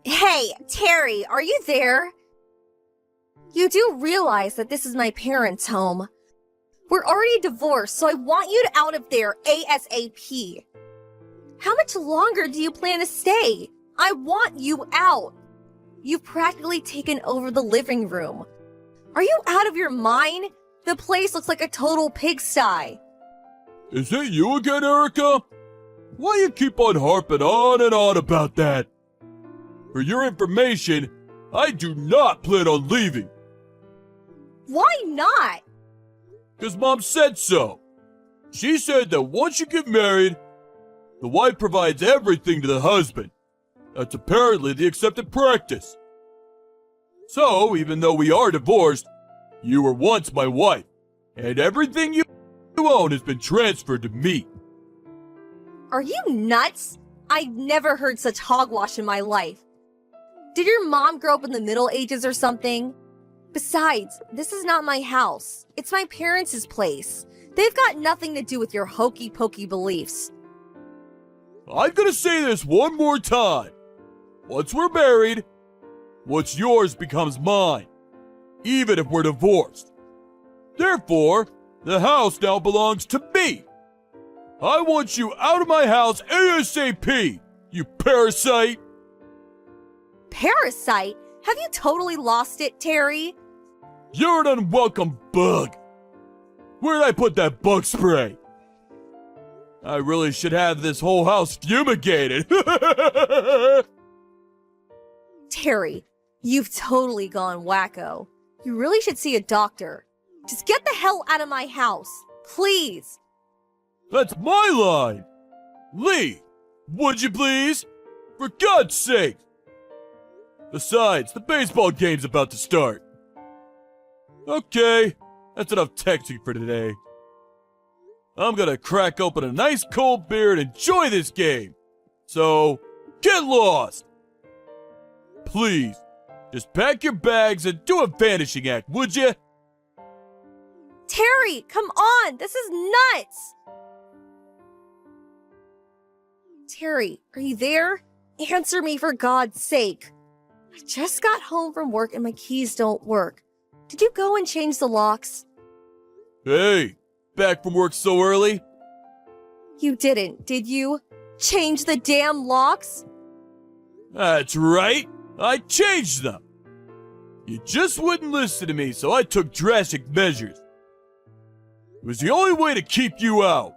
Hey, Terry, are you there? You do realize that this is my parents' home. We're already divorced, so I want you out of there ASAP. How much longer do you plan to stay? I want you out. You've practically taken over the living room. Are you out of your mind? The place looks like a total pigsty. Is it you again, Erica? Why you keep on harping on and on about that? For your information, I do not plan on leaving. Why not? Because Mom said so. She said that once you get married, the wife provides everything to the husband. That's apparently the accepted practice. So, even though we are divorced, you were once my wife, and everything you own has been transferred to me. Are you nuts? I've never heard such hogwash in my life. Did your mom grow up in the Middle Ages or something? Besides, this is not my house. It's my parents' place. They've got nothing to do with your hokey-pokey beliefs. I'm gonna say this one more time. Once we're married, what's yours becomes mine, even if we're divorced. Therefore, the house now belongs to me. I want you out of my house ASAP, you parasite! Parasite? Have you totally lost it, Terry? You're an unwelcome bug. Where'd I put that bug spray? I really should have this whole house fumigated. Terry, you've totally gone wacko. You really should see a doctor. Just get the hell out of my house, please. That's my line. Lee, would you please? For God's sake. Besides, the baseball game's about to start. Okay, that's enough texting for today. I'm gonna crack open a nice cold beer and enjoy this game. So, get lost. Please, just pack your bags and do a vanishing act, would you? Terry, come on, this is nuts. Terry, are you there? Answer me for God's sake. I just got home from work and my keys don't work. Did you go and change the locks? Hey, back from work so early? You didn't, did you? Change the damn locks? That's right, I changed them. You just wouldn't listen to me, so I took drastic measures. It was the only way to keep you out.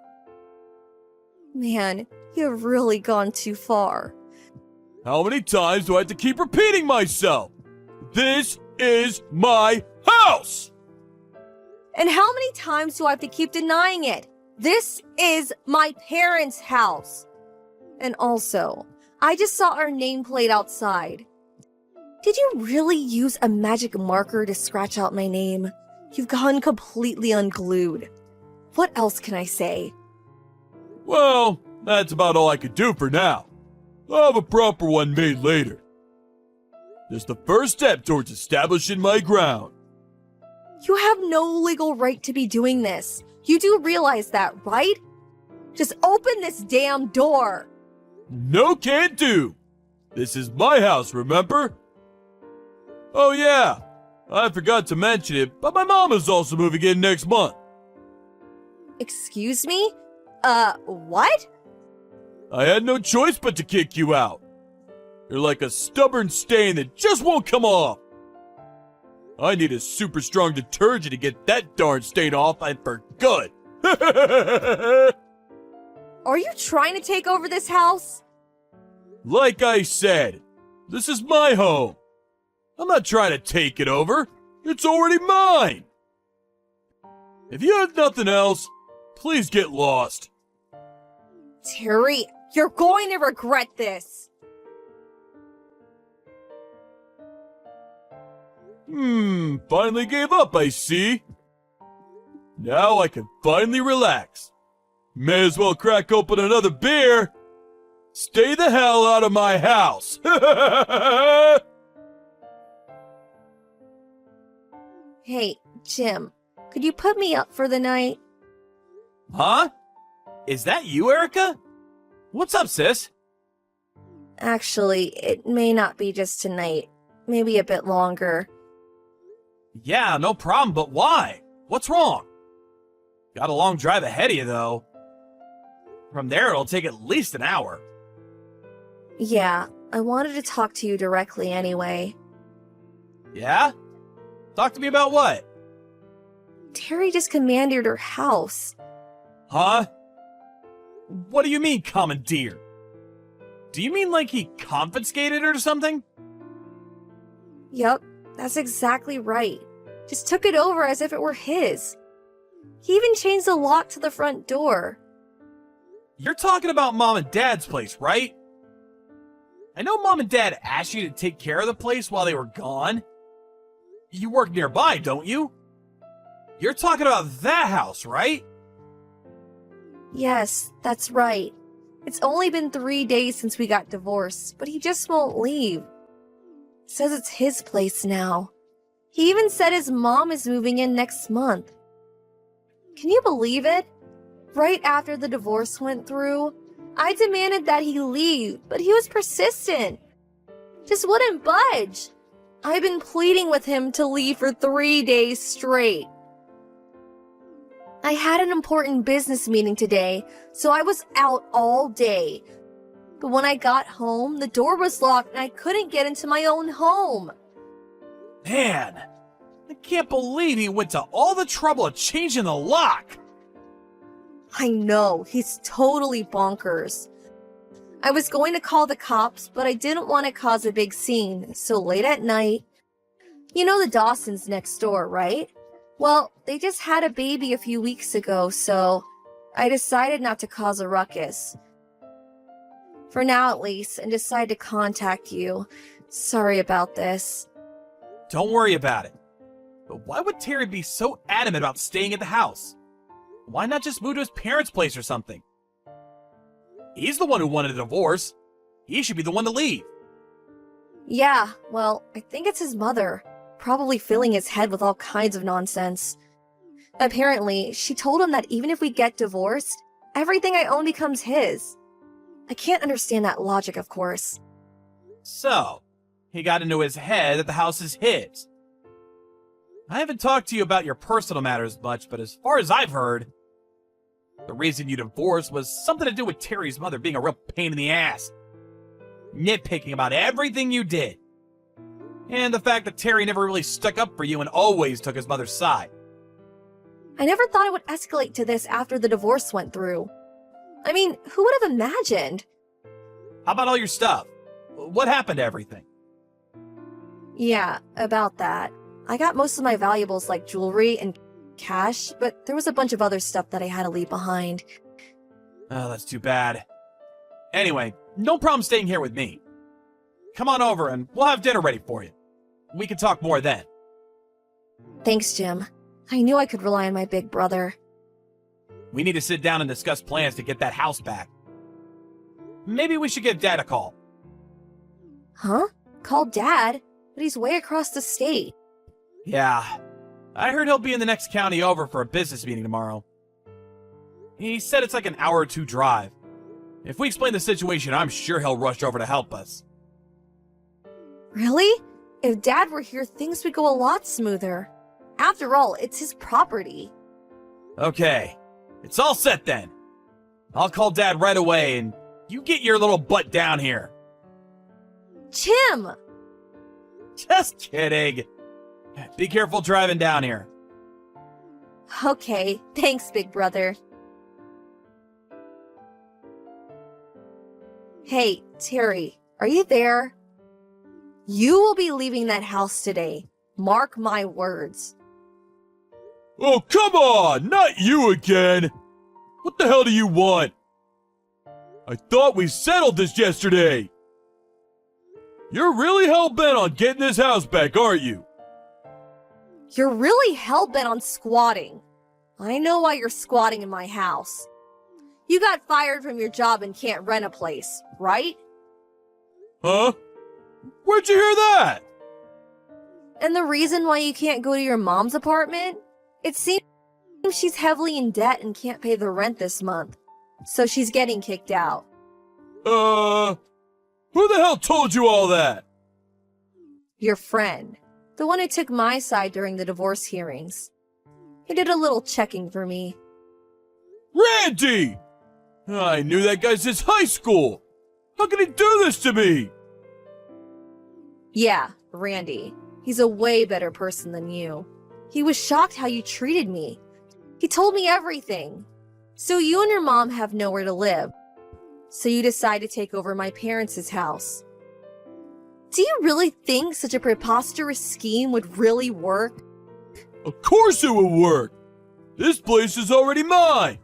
Man, you've really gone too far. How many times do I have to keep repeating myself? This is my house! And how many times do I have to keep denying it? This is my parents' house. And also, I just saw our nameplate outside. Did you really use a magic marker to scratch out my name? You've gone completely unglued. What else can I say? Well, that's about all I could do for now. I'll have a proper one made later. That's the first step towards establishing my ground. You have no legal right to be doing this. You do realize that, right? Just open this damn door. No, can't do. This is my house, remember? Oh yeah, I forgot to mention it, but my mom is also moving in next month. Excuse me? What? I had no choice but to kick you out. You're like a stubborn stain that just won't come off. I need a super strong detergent to get that darn stain off and for good. Are you trying to take over this house? Like I said, this is my home. I'm not trying to take it over. It's already mine. If you have nothing else, please get lost. Terry, you're going to regret this. Finally gave up, I see. Now I can finally relax. May as well crack open another beer. Stay the hell out of my house. Hey, Jim, could you put me up for the night? Huh? Is that you, Erica? What's up, sis? Actually, it may not be just tonight. Maybe a bit longer. Yeah, no problem, but why? What's wrong? Got a long drive ahead of you, though. From there, it'll take at least an hour. Yeah, I wanted to talk to you directly anyway. Yeah? Talk to me about what? Terry just commanded her house. Huh? What do you mean, commandeer? Do you mean like he confiscated it or something? Yup, that's exactly right. Just took it over as if it were his. He even changed the lock to the front door. You're talking about Mom and Dad's place, right? I know Mom and Dad asked you to take care of the place while they were gone. You work nearby, don't you? You're talking about that house, right? Yes, that's right. It's only been 3 days since we got divorced, but he just won't leave. Says it's his place now. He even said his mom is moving in next month. Can you believe it? Right after the divorce went through, I demanded that he leave, but he was persistent. Just wouldn't budge. I've been pleading with him to leave for 3 days straight. I had an important business meeting today, so I was out all day. But when I got home, the door was locked and I couldn't get into my own home. Man, I can't believe he went to all the trouble of changing the lock. I know, he's totally bonkers. I was going to call the cops, but I didn't want to cause a big scene, so late at night... You know the Dawsons next door, right? Well, they just had a baby a few weeks ago, so I decided not to cause a ruckus. For now at least, and decided to contact you. Sorry about this. Don't worry about it. But why would Terry be so adamant about staying at the house? Why not just move to his parents' place or something? He's the one who wanted a divorce. He should be the one to leave. Yeah, well, I think it's his mother. Probably filling his head with all kinds of nonsense. Apparently, she told him that even if we get divorced, everything I own becomes his. I can't understand that logic, of course. So, he got into his head that the house is his. I haven't talked to you about your personal matters much, but as far as I've heard, the reason you divorced was something to do with Terry's mother being a real pain in the ass. Nitpicking about everything you did. And the fact that Terry never really stuck up for you and always took his mother's side. I never thought it would escalate to this after the divorce went through. I mean, who would have imagined? How about all your stuff? What happened to everything? Yeah, about that. I got most of my valuables like jewelry and cash, but there was a bunch of other stuff that I had to leave behind. Oh, that's too bad. Anyway, no problem staying here with me. Come on over and we'll have dinner ready for you. We can talk more then. Thanks, Jim. I knew I could rely on my big brother. We need to sit down and discuss plans to get that house back. Maybe we should give Dad a call. Huh? Call Dad? But he's way across the state. Yeah, I heard he'll be in the next county over for a business meeting tomorrow. He said it's like an hour or two drive. If we explain the situation, I'm sure he'll rush over to help us. Really? If Dad were here, things would go a lot smoother. After all, it's his property. Okay, it's all set then. I'll call Dad right away and you get your little butt down here. Jim! Just kidding. Be careful driving down here. Okay, thanks, big brother. Hey, Terry, are you there? You will be leaving that house today. Mark my words. Oh, come on! Not you again! What the hell do you want? I thought we settled this yesterday! You're really hell-bent on getting this house back, aren't you? You're really hell-bent on squatting. I know why you're squatting in my house. You got fired from your job and can't rent a place, right? Huh? Where'd you hear that? And the reason why you can't go to your mom's apartment? It seems she's heavily in debt and can't pay the rent this month. So she's getting kicked out. Who Who the hell told you all that? Your friend, the one who took my side during the divorce hearings. He did a little checking for me. Randy! I knew that guy since high school. How could he do this to me? Yeah, Randy. He's a way better person than you. He was shocked how you treated me. He told me everything. So you and your mom have nowhere to live. So you decide to take over my parents' house. Do you really think such a preposterous scheme would really work? Of course it would work. This place is already mine.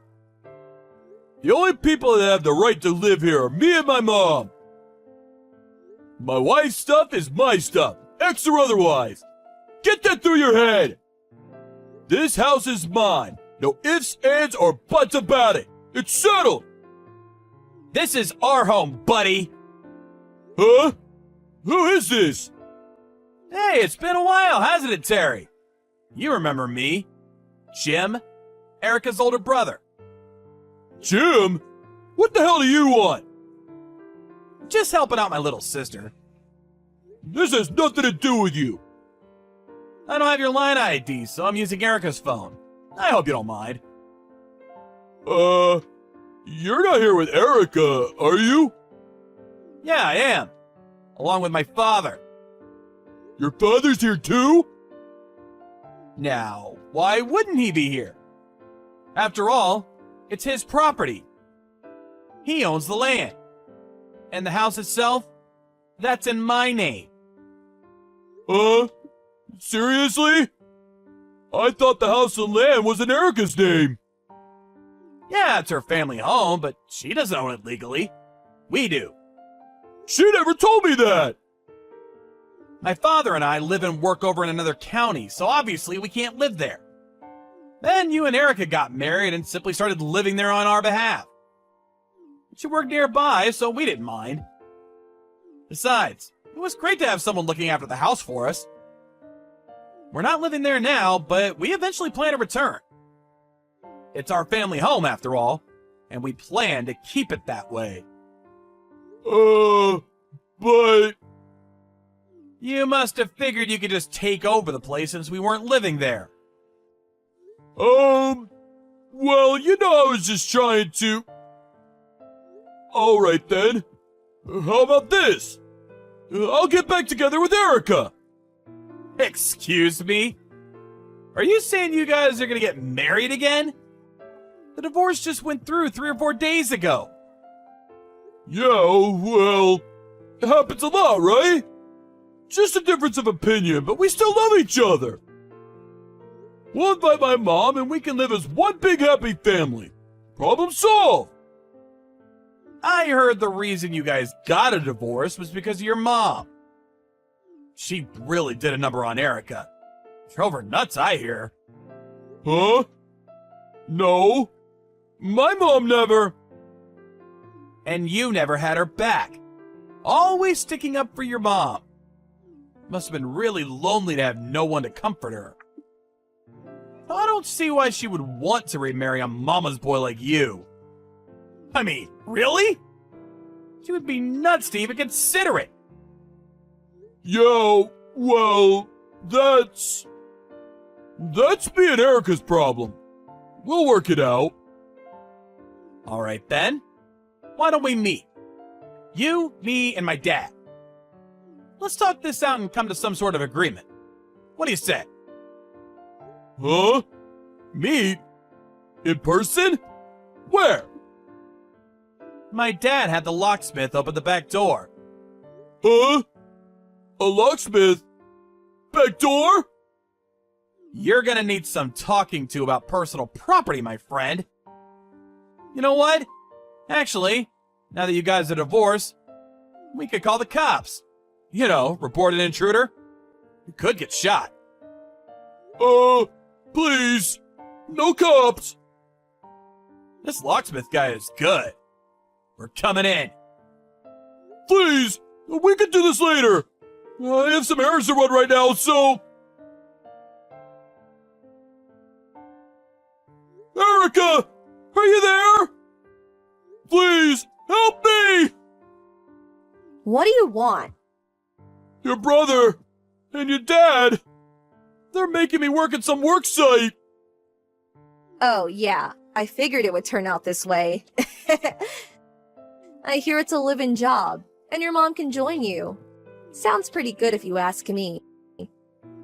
The only people that have the right to live here are me and my mom. My wife's stuff is my stuff, ex or otherwise. Get that through your head. This house is mine. No ifs, ands, or buts about it. It's settled. This is our home, buddy. Huh? Who is this? Hey, it's been a while, hasn't it, Terry? You remember me. Jim, Erica's older brother. Jim? What the hell do you want? Just helping out my little sister. This has nothing to do with you. I don't have your line ID, so I'm using Erica's phone. I hope you don't mind. You're not here with Erica, are you? Yeah, I am. Along with my father. Your father's here too? Now, why wouldn't he be here? After all, it's his property. He owns the land. And the house itself, that's in my name. Seriously? I thought the house and land was in Erica's name. Yeah, it's her family home, but she doesn't own it legally. We do. She never told me that. My father and I live and work over in another county, so obviously we can't live there. Then you and Erica got married and simply started living there on our behalf. She worked nearby, so we didn't mind. Besides, it was great to have someone looking after the house for us. We're not living there now, but we eventually plan to return. It's our family home, after all, and we plan to keep it that way. But... You must have figured you could just take over the place since we weren't living there. Well, I was just trying to... Alright then. How about this? I'll get back together with Erica. Excuse me? Are you saying you guys are gonna get married again? The divorce just went through 3 or 4 days ago. Yeah, well, it happens a lot, right? Just a difference of opinion, but we still love each other. We'll invite my mom and we can live as one big happy family. Problem solved. I heard the reason you guys got a divorce was because of your mom. She really did a number on Erica. Drove her nuts, I hear. Huh? No. My mom never... And you never had her back. Always sticking up for your mom. Must have been really lonely to have no one to comfort her. I don't see why she would want to remarry a mama's boy like you. I mean, really? She would be nuts to even consider it. Yo, well, that's me and Erica's problem. We'll work it out. All right then. Why don't we meet? You, me, and my dad. Let's talk this out and come to some sort of agreement. What do you say? Huh? Meet? In person? Where? My dad had the locksmith open the back door. Huh? A locksmith? Back door? You're gonna need some talking to about personal property, my friend. You know what? Actually, now that you guys are divorced, we could call the cops. You know, report an intruder. You could get shot. Please. No cops. This locksmith guy is good. We're coming in. Please. We can do this later. I have some errands to run right now, so... Erica! Are you there? Please, help me! What do you want? Your brother and your dad, they're making me work at some work site. Oh, yeah. I figured it would turn out this way. I hear it's a live-in job, and your mom can join you. Sounds pretty good if you ask me.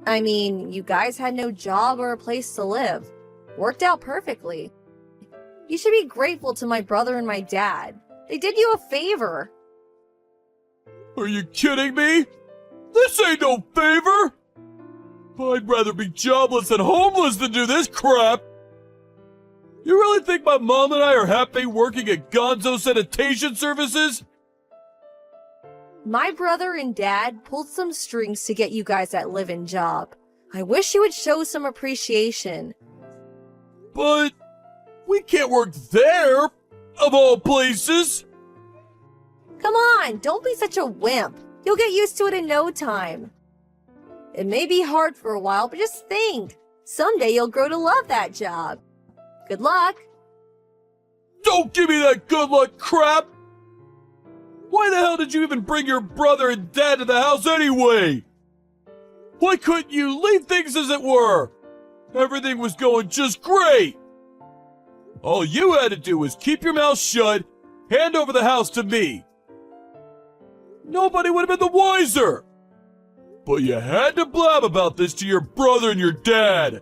I mean, you guys had no job or a place to live. Worked out perfectly. You should be grateful to my brother and my dad. They did you a favor. Are you kidding me? This ain't no favor! I'd rather be jobless and homeless than do this crap! You really think my mom and I are happy working at Gonzo Sanitation Services? My brother and dad pulled some strings to get you guys that live-in job. I wish you would show some appreciation. But we can't work there, of all places! Come on, don't be such a wimp. You'll get used to it in no time. It may be hard for a while, but just think. Someday you'll grow to love that job. Good luck. Don't give me that good luck crap! Why the hell did you even bring your brother and dad to the house anyway? Why couldn't you leave things as it were? Everything was going just great! All you had to do was keep your mouth shut, hand over the house to me. Nobody would have been the wiser! But you had to blab about this to your brother and your dad!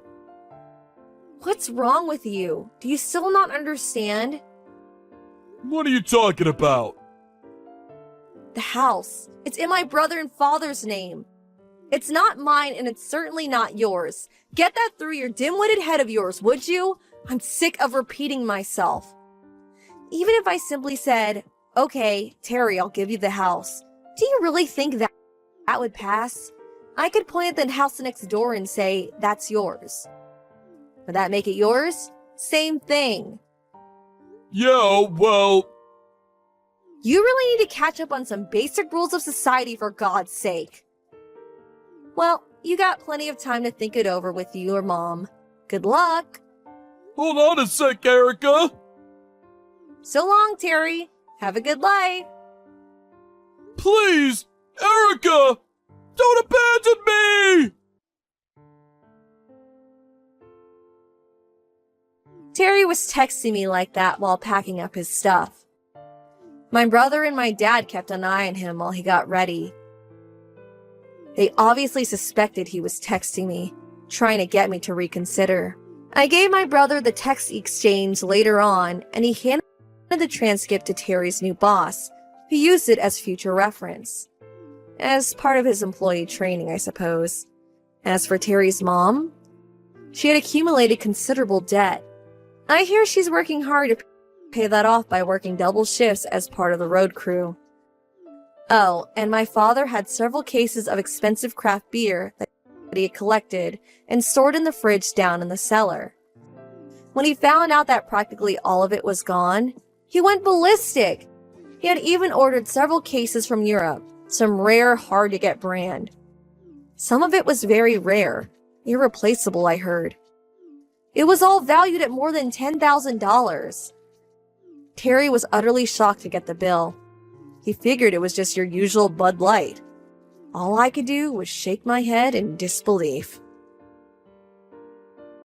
What's wrong with you? Do you still not understand? What are you talking about? The house. It's in my brother and father's name. It's not mine and it's certainly not yours. Get that through your dim-witted head of yours, would you? I'm sick of repeating myself. Even if I simply said, okay, Terry, I'll give you the house. Do you really think that would pass? I could point at the house next door and say, that's yours. Would that make it yours? Same thing. Yeah, well... You really need to catch up on some basic rules of society for God's sake. Well, you got plenty of time to think it over with your mom. Good luck. Hold on a sec, Erica. So long, Terry. Have a good life. Please, Erica! Don't abandon me! Terry was texting me like that while packing up his stuff. My brother and my dad kept an eye on him while he got ready. They obviously suspected he was texting me, trying to get me to reconsider. I gave my brother the text exchange later on, and he handed the transcript to Terry's new boss, who used it as future reference. As part of his employee training, I suppose. As for Terry's mom, she had accumulated considerable debt. I hear she's working hard to pay that off by working double shifts as part of the road crew. Oh, and my father had several cases of expensive craft beer that he had collected and stored in the fridge down in the cellar. When he found out that practically all of it was gone, he went ballistic. He had even ordered several cases from Europe, some rare, hard-to-get brand. Some of it was very rare, irreplaceable, I heard. It was all valued at more than $10,000. Terry was utterly shocked to get the bill. He figured it was just your usual Bud Light. All I could do was shake my head in disbelief.